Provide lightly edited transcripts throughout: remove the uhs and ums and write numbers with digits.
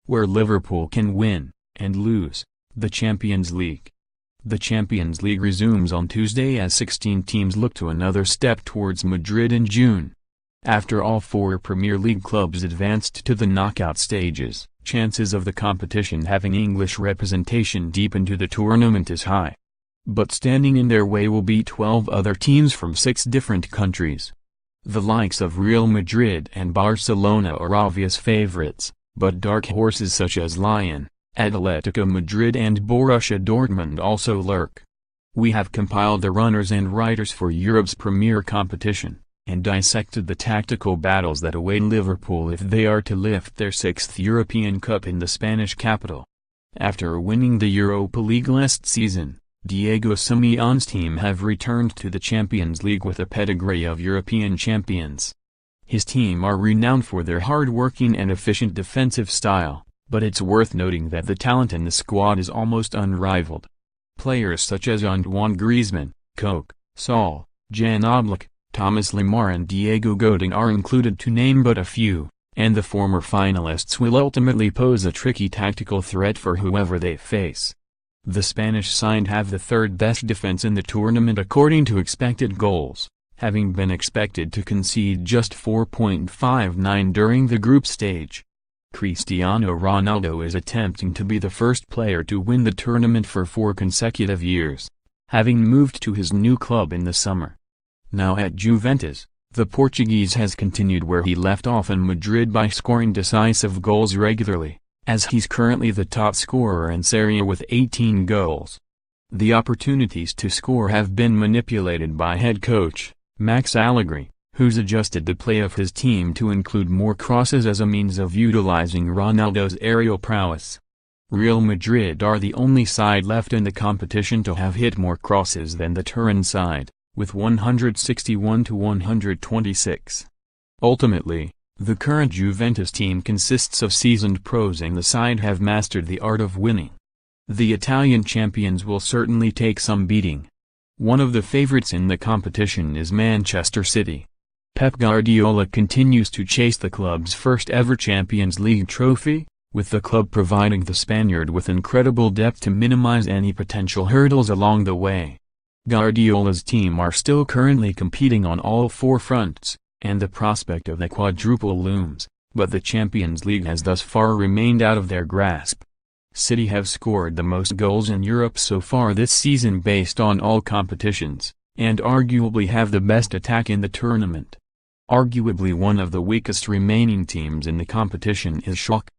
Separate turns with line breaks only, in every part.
where Liverpool can win and lose the Champions League. The Champions League resumes on Tuesday as 16 teams look to another step towards Madrid in June. After all 4 Premier League clubs advanced to the knockout stages, chances of the competition having English representation deep into the tournament is high. But standing in their way will be 12 other teams from 6 different countries. The likes of Real Madrid and Barcelona are obvious favorites, but dark horses such as Lyon, Atletico Madrid and Borussia Dortmund also lurk. We have compiled the runners and riders for Europe's premier competition, and dissected the tactical battles that await Liverpool if they are to lift their 6th European Cup in the Spanish capital. After winning the Europa League last season, Diego Simeone's team have returned to the Champions League with a pedigree of European champions. His team are renowned for their hard-working and efficient defensive style, but it's worth noting that the talent in the squad is almost unrivaled. Players such as Antoine Griezmann, Koke, Saul, Oblak, Lemar and Diego Godin are included to name but a few, and the former finalists will ultimately pose a tricky tactical threat for whoever they face. The Spanish side have the 3rd best defense in the tournament according to expected goals, having been expected to concede just 4.59 during the group stage. Cristiano Ronaldo is attempting to be the first player to win the tournament for 4 consecutive years, having moved to his new club in the summer. Now at Juventus, the Portuguese has continued where he left off in Madrid by scoring decisive goals regularly, as he's currently the top scorer in Serie A with 18 goals. The opportunities to score have been manipulated by head coach Max Allegri, who's adjusted the play of his team to include more crosses as a means of utilizing Ronaldo's aerial prowess. Real Madrid are the only side left in the competition to have hit more crosses than the Turin side, with 161 to 126. Ultimately, the current Juventus team consists of seasoned pros and the side have mastered the art of winning. The Italian champions will certainly take some beating. One of the favorites in the competition is Manchester City. Pep Guardiola continues to chase the club's first ever Champions League trophy, with the club providing the Spaniard with incredible depth to minimize any potential hurdles along the way. Guardiola's team are still currently competing on all 4 fronts, and the prospect of the quadruple looms, but the Champions League has thus far remained out of their grasp. City have scored the most goals in Europe so far this season based on all competitions, and arguably have the best attack in the tournament. Arguably one of the weakest remaining teams in the competition is Schalke.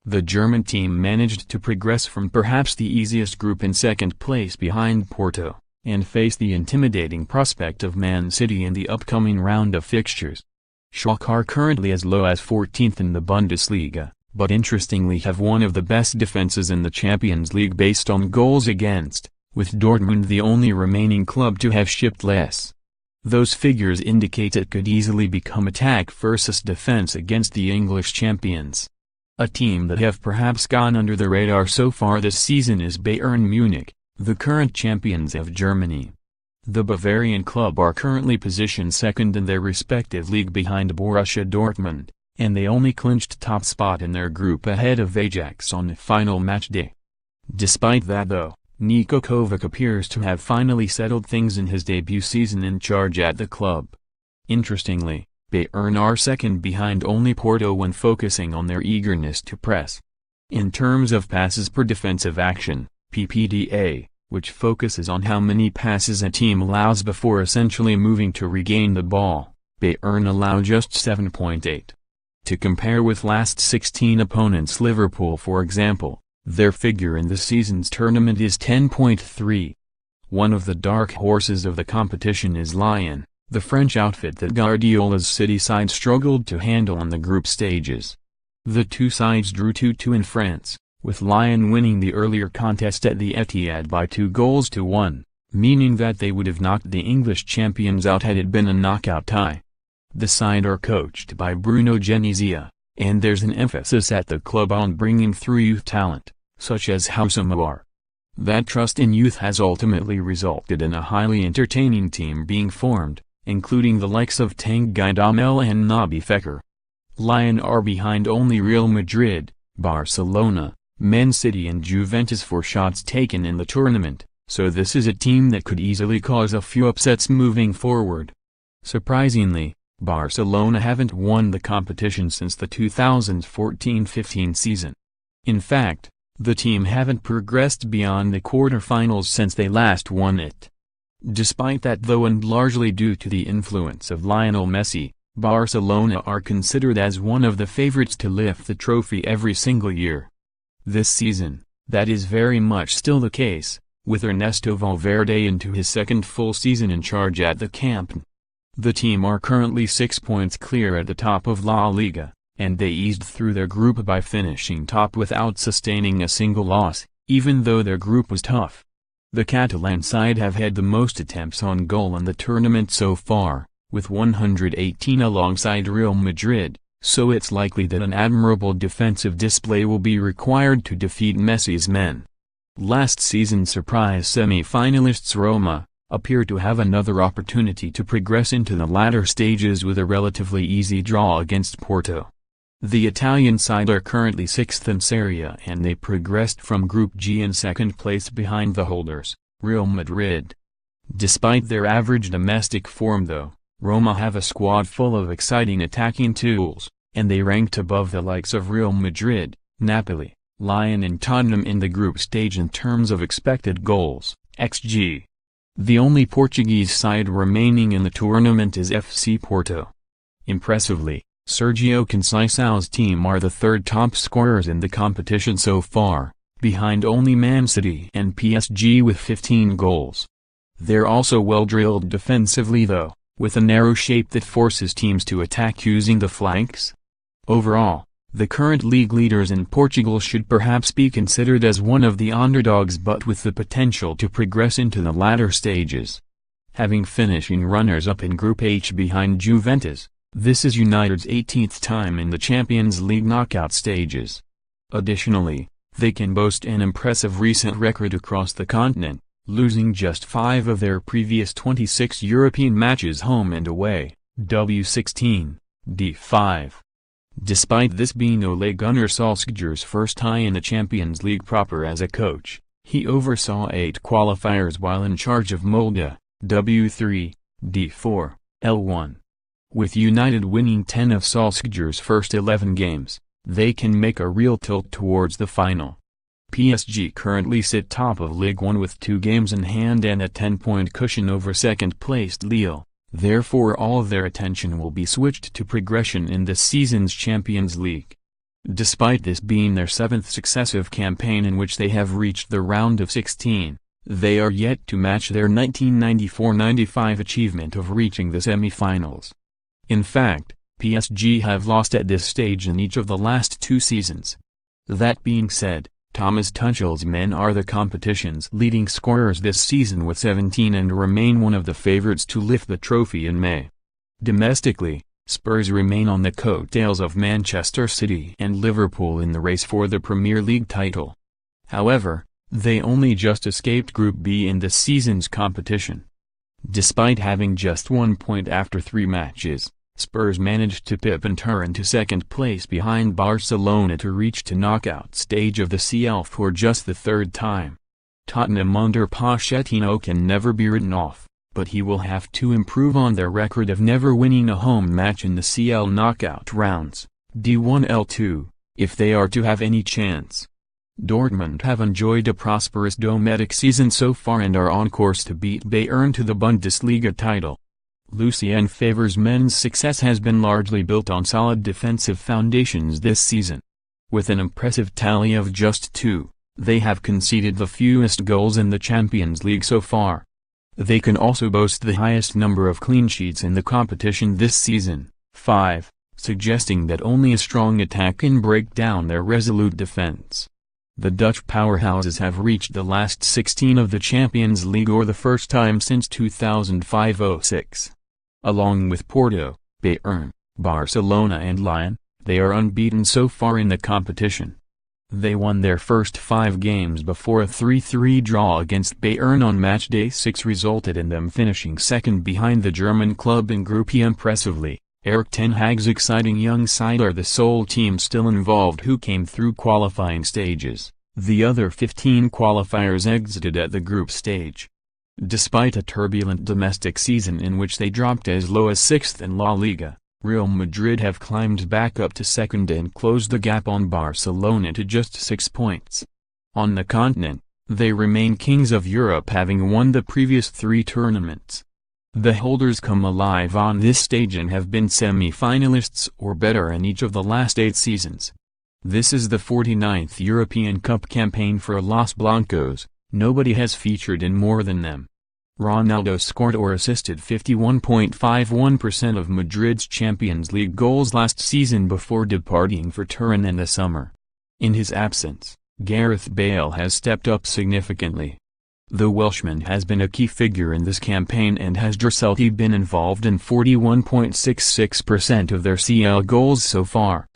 The German team managed to progress from perhaps the easiest group in 2nd place behind Porto, and face the intimidating prospect of Man City in the upcoming round of fixtures. Schalke are currently as low as 14th in the Bundesliga, but interestingly have one of the best defenses in the Champions League based on goals against, with Dortmund the only remaining club to have shipped less. Those figures indicate it could easily become attack versus defense against the English champions. A team that have perhaps gone under the radar so far this season is Bayern Munich, the current champions of Germany. The Bavarian club are currently positioned 2nd in their respective league behind Borussia Dortmund, and they only clinched top spot in their group ahead of Ajax on the final match day. Despite that though, Niko Kovac appears to have finally settled things in his debut season in charge at the club. Interestingly, Bayern are 2nd behind only Porto when focusing on their eagerness to press. In terms of passes per defensive action, PPDA, which focuses on how many passes a team allows before essentially moving to regain the ball, Bayern allow just 7.8. To compare with last 16 opponents Liverpool for example, their figure in the season's tournament is 10.3. One of the dark horses of the competition is Lyon, the French outfit that Guardiola's City side struggled to handle on the group stages. The two sides drew 2-2 in France, with Lyon winning the earlier contest at the Etihad by 2-1, meaning that they would have knocked the English champions out had it been a knockout tie. The side are coached by Bruno Genesio, and there's an emphasis at the club on bringing through youth talent, such as Simeone. That trust in youth has ultimately resulted in a highly entertaining team being formed, including the likes of Tanguy Domel and Naby Fekir. Lyon are behind only Real Madrid, Barcelona, Man City and Juventus for shots taken in the tournament, so this is a team that could easily cause a few upsets moving forward. Surprisingly, Barcelona haven't won the competition since the 2014-15 season. In fact, the team haven't progressed beyond the quarter-finals since they last won it. Despite that though, and largely due to the influence of Lionel Messi, Barcelona are considered as one of the favorites to lift the trophy every single year. This season, that is very much still the case, with Ernesto Valverde into his second full season in charge at the Camp Nou. The team are currently 6 points clear at the top of La Liga, and they eased through their group by finishing top without sustaining a single loss, even though their group was tough. The Catalan side have had the most attempts on goal in the tournament so far, with 118 alongside Real Madrid, so it's likely that an admirable defensive display will be required to defeat Messi's men. Last season's surprise semi-finalists Roma appear to have another opportunity to progress into the latter stages with a relatively easy draw against Porto. The Italian side are currently 6th in Serie A and they progressed from Group G in second place behind the holders, Real Madrid. Despite their average domestic form though, Roma have a squad full of exciting attacking tools, and they ranked above the likes of Real Madrid, Napoli, Lyon and Tottenham in the group stage in terms of expected goals, XG. The only Portuguese side remaining in the tournament is FC Porto. Impressively, Sergio Conceição's team are the third top scorers in the competition so far, behind only Man City and PSG with 15 goals. They're also well drilled defensively though, with a narrow shape that forces teams to attack using the flanks. Overall, the current league leaders in Portugal should perhaps be considered as one of the underdogs but with the potential to progress into the latter stages. Having finishing runners-up in Group H behind Juventus, this is United's 18th time in the Champions League knockout stages. Additionally, they can boast an impressive recent record across the continent, losing just 5 of their previous 26 European matches home and away, W16, D5. Despite this being Ole Gunnar Solskjaer's first tie in the Champions League proper as a coach, he oversaw 8 qualifiers while in charge of Molde, W3, D4, L1. With United winning 10 of Solskjaer's first 11 games, they can make a real tilt towards the final. PSG currently sit top of Ligue 1 with 2 games in hand and a 10-point cushion over second-placed Lyon, therefore all of their attention will be switched to progression in this season's Champions League. Despite this being their 7th successive campaign in which they have reached the round of 16, they are yet to match their 1994-95 achievement of reaching the semi-finals. In fact, PSG have lost at this stage in each of the last 2 seasons. That being said, Thomas Tuchel's men are the competition's leading scorers this season with 17 and remain one of the favorites to lift the trophy in May. Domestically, Spurs remain on the coattails of Manchester City and Liverpool in the race for the Premier League title. However, they only just escaped Group B in this season's competition. Despite having just 1 point after 3 matches, Spurs managed to pip in Turin to second place behind Barcelona to reach to knockout stage of the CL for just the 3rd time. Tottenham under Pochettino can never be written off, but he will have to improve on their record of never winning a home match in the CL knockout rounds, D1L2, if they are to have any chance. Dortmund have enjoyed a prosperous domestic season so far and are on course to beat Bayern to the Bundesliga title. Lucien Favre's men's success has been largely built on solid defensive foundations this season. With an impressive tally of just 2, they have conceded the fewest goals in the Champions League so far. They can also boast the highest number of clean sheets in the competition this season, 5, suggesting that only a strong attack can break down their resolute defense. The Dutch powerhouses have reached the last 16 of the Champions League for the first time since 2005-06. Along with Porto, Bayern, Barcelona and Lyon, they are unbeaten so far in the competition. They won their first 5 games before a 3-3 draw against Bayern on matchday 6 resulted in them finishing second behind the German club in Group E impressively, Erik ten Hag's exciting young side are the sole team still involved who came through qualifying stages. The other 15 qualifiers exited at the group stage. Despite a turbulent domestic season in which they dropped as low as 6th in La Liga, Real Madrid have climbed back up to 2nd and closed the gap on Barcelona to just 6 points. On the continent, they remain kings of Europe, having won the previous 3 tournaments. The holders come alive on this stage and have been semi-finalists or better in each of the last 8 seasons. This is the 49th European Cup campaign for Los Blancos. Nobody has featured in more than them. Ronaldo scored or assisted 51.51% of Madrid's Champions League goals last season before departing for Turin in the summer. In his absence, Gareth Bale has stepped up significantly. The Welshman has been a key figure in this campaign and has been involved in 41.66% of their CL goals so far.